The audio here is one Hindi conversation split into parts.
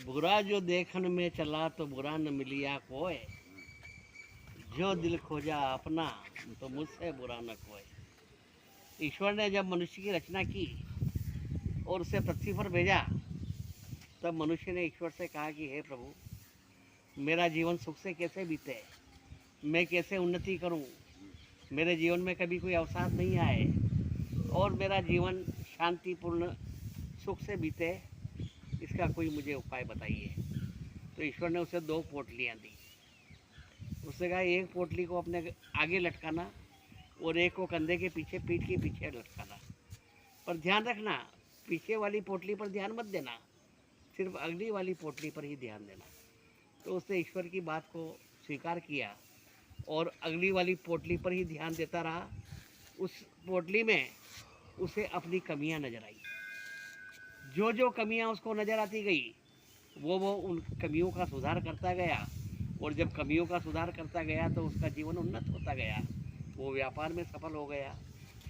बुरा जो देखन में चला तो बुरा न मिलिया कोय, जो दिल खोजा अपना तो मुझसे बुरा न कोय। ईश्वर ने जब मनुष्य की रचना की और उसे पृथ्वी पर भेजा, तब मनुष्य ने ईश्वर से कहा कि हे प्रभु, मेरा जीवन सुख से कैसे बीते, मैं कैसे उन्नति करूं, मेरे जीवन में कभी कोई अवसाद नहीं आए और मेरा जीवन शांतिपूर्ण सुख से बीते, इसका कोई मुझे उपाय बताइए। तो ईश्वर ने उसे 2 पोटलियाँ दी। उसने कहा एक पोटली को अपने आगे लटकाना और एक को कंधे के पीछे, पीठ के पीछे लटकाना। पर ध्यान रखना, पीछे वाली पोटली पर ध्यान मत देना, सिर्फ अगली वाली पोटली पर ही ध्यान देना। तो उसने ईश्वर की बात को स्वीकार किया और अगली वाली पोटली पर ही ध्यान देता रहा। उस पोटली में उसे अपनी कमियां नजर आई। जो जो कमियां उसको नजर आती गई, वो उन कमियों का सुधार करता गया। और जब कमियों का सुधार करता गया तो उसका जीवन उन्नत होता गया। वो व्यापार में सफल हो गया,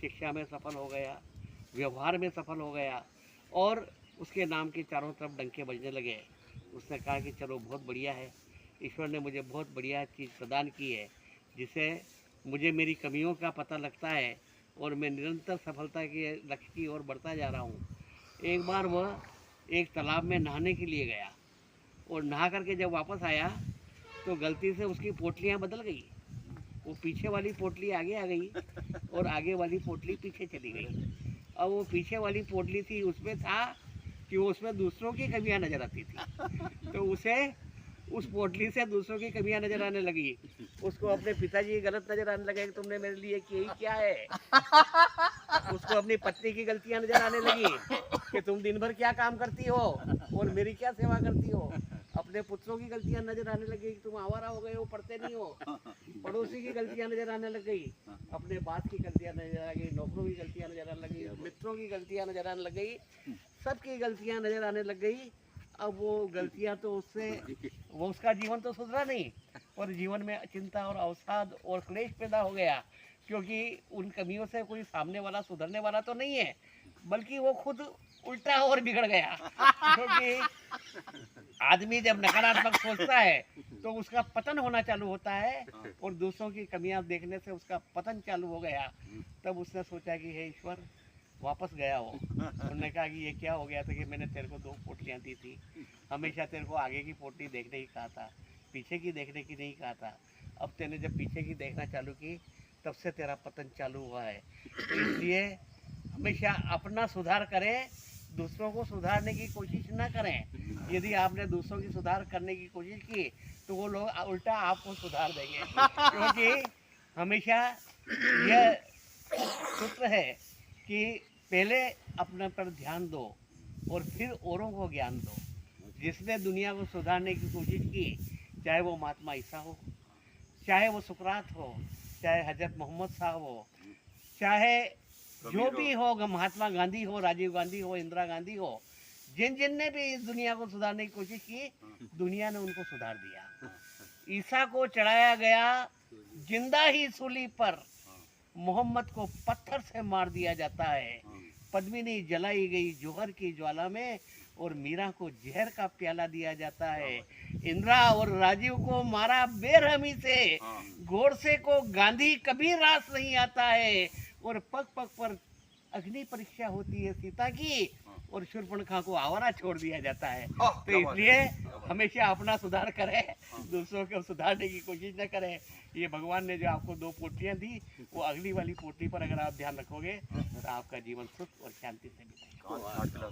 शिक्षा में सफल हो गया, व्यवहार में सफल हो गया और उसके नाम के चारों तरफ डंके बजने लगे। उसने कहा कि चलो बहुत बढ़िया है, ईश्वर ने मुझे बहुत बढ़िया चीज़ प्रदान की है, जिसे मुझे मेरी कमियों का पता लगता है और मैं निरंतर सफलता के लक्ष्य की ओर बढ़ता जा रहा हूँ। एक बार वह एक तालाब में नहाने के लिए गया और नहा करके जब वापस आया तो गलती से उसकी पोटलियाँ बदल गई। वो पीछे वाली पोटली आगे आ गई और आगे वाली पोटली पीछे चली गई। अब वो पीछे वाली पोटली थी, उसमें था कि वो उसमें दूसरों की कमियां नजर आती थी, तो उसे उस पोटली से दूसरों की कमियां नजर आने लगी। उसको अपने पिताजी गलत नजर आने लगे कि तुमने मेरे लिए किया ही क्या है। उसको अपनी पत्नी की गलतियां नजर आने लगी कि तुम दिन भर क्या काम करती हो और मेरी क्या सेवा करती हो। अपने पुत्रों की गलतियां नजर आने लगी कि तुम आवारा हो गए हो, पढ़ते नहीं हो। पड़ोसी की गलतियां नजर आने लग गई, अपने बाप की गलतियां नजर आ गई, नौकरों की गलतियां नजर आने लगी, मित्रों की गलतियां नजर आने लग गई, सबकी गलतियां नजर आने लग गई। अब वो गलतियां तो उससे, वो उसका जीवन तो सुधरा नहीं और जीवन में चिंता और अवसाद और क्लेश पैदा हो गया, क्योंकि उन कमियों से कोई सामने वाला सुधरने वाला तो नहीं है, बल्कि वो खुद उल्टा और बिगड़ गया। क्योंकि आदमी जब नकारात्मक सोचता है तो उसका पतन होना चालू होता है और दूसरों की कमियां देखने से उसका पतन चालू हो गया। तब उसने सोचा कि हे ईश्वर, वापस गया हो। उन्होंने कहा कि ये क्या हो गया था कि मैंने तेरे को 2 पोटलियां दी थी, हमेशा तेरे को आगे की पोटली देखने की कहा था, पीछे की देखने की नहीं कहा था। अब तेने जब पीछे की देखना चालू की तब से तेरा पतन चालू हुआ है। तो इसलिए हमेशा अपना सुधार करें, दूसरों को सुधारने की कोशिश ना करें। यदि आपने दूसरों की सुधार करने की कोशिश की तो वो लोग उल्टा आपको सुधार देंगे। क्योंकि हमेशा यह सूत्र है कि पहले अपने पर ध्यान दो और फिर औरों को ज्ञान दो। जिसने दुनिया को सुधारने की कोशिश की, चाहे वो महात्मा ईसा हो, चाहे वो सुकरात हो, चाहे हजरत मोहम्मद साहब हो, चाहे जो भी हो, महात्मा गांधी हो, राजीव गांधी हो, इंदिरा गांधी हो, जिन जिन ने भी इस दुनिया को सुधारने की कोशिश की, दुनिया ने उनको सुधार दिया। ईसा को चढ़ाया गया जिंदा ही सूली पर, मोहम्मद को पत्थर से मार दिया जाता है, पद्मिनी जलाई गई जोहर की ज्वाला में और मीरा को जहर का प्याला दिया जाता है। इंदिरा और राजीव को मारा बेरहमी से, गोडसे को गांधी कभी रास नहीं आता है और पग पग पर अग्नि परीक्षा होती है सीता की और शूर्पणखा को आवारा छोड़ दिया जाता है। तो इसलिए हमेशा अपना सुधार करें, दूसरों को सुधारने की कोशिश न करें। ये भगवान ने जो आपको 2 पोटलियां दी, वो अगली वाली पोटली पर अगर आप ध्यान रखोगे तो आपका जीवन सुख और शांति से बीतेगा।